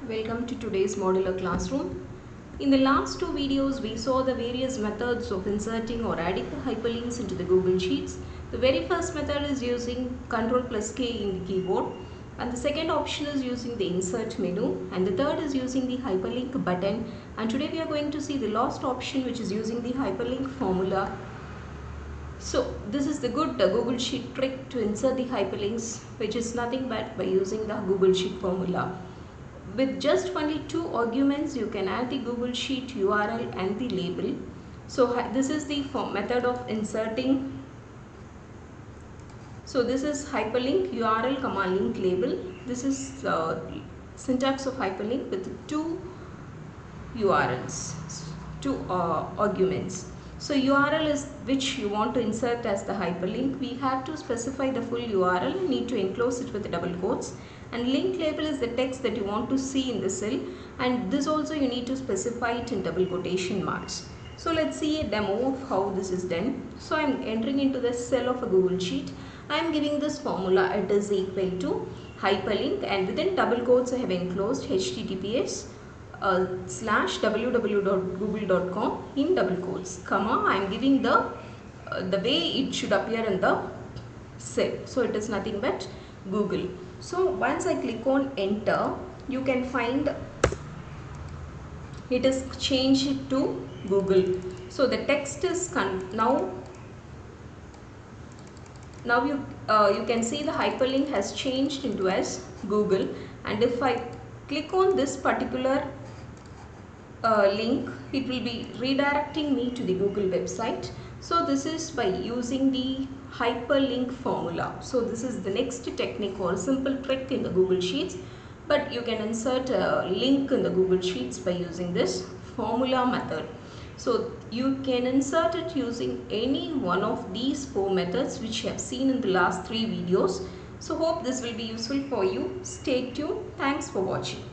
Welcome to today's modular classroom. In the last two videos, we saw the various methods of inserting or adding the hyperlinks into the Google Sheets. The very first method is using Ctrl plus K in the keyboard, and the second option is using the insert menu, and the third is using the hyperlink button. And today we are going to see the last option, which is using the hyperlink formula. So this is the good Google Sheet trick to insert the hyperlinks, which is nothing but by using the Google Sheet formula. With just only two arguments, you can add the Google Sheet URL and the label. So this is the method of inserting. So this is hyperlink URL comma link label. This is syntax of hyperlink with two URLs, two arguments. So URL is which you want to insert as the hyperlink. We have to specify the full URL and need to enclose it with the double quotes. And link label is the text that you want to see in the cell, and this also you need to specify it in double quotation marks. So let's see a demo of how this is done. So I am entering into the cell of a Google Sheet. I am giving this formula. It is equal to hyperlink, and within double quotes I have enclosed https / www.google.com in double quotes, comma, I am giving the way it should appear in the cell. So it is nothing but Google. So once I click on enter, you can find it is changed to Google. So the text is now you can see the hyperlink has changed into as Google, and if I click on this particular link, it will be redirecting me to the Google website. So this is by using the hyperlink formula. So this is the next technique or simple trick in the Google Sheets, but you can insert a link in the Google Sheets by using this formula method. So you can insert it using any one of these four methods which you have seen in the last three videos. So hope this will be useful for you. Stay tuned. Thanks for watching.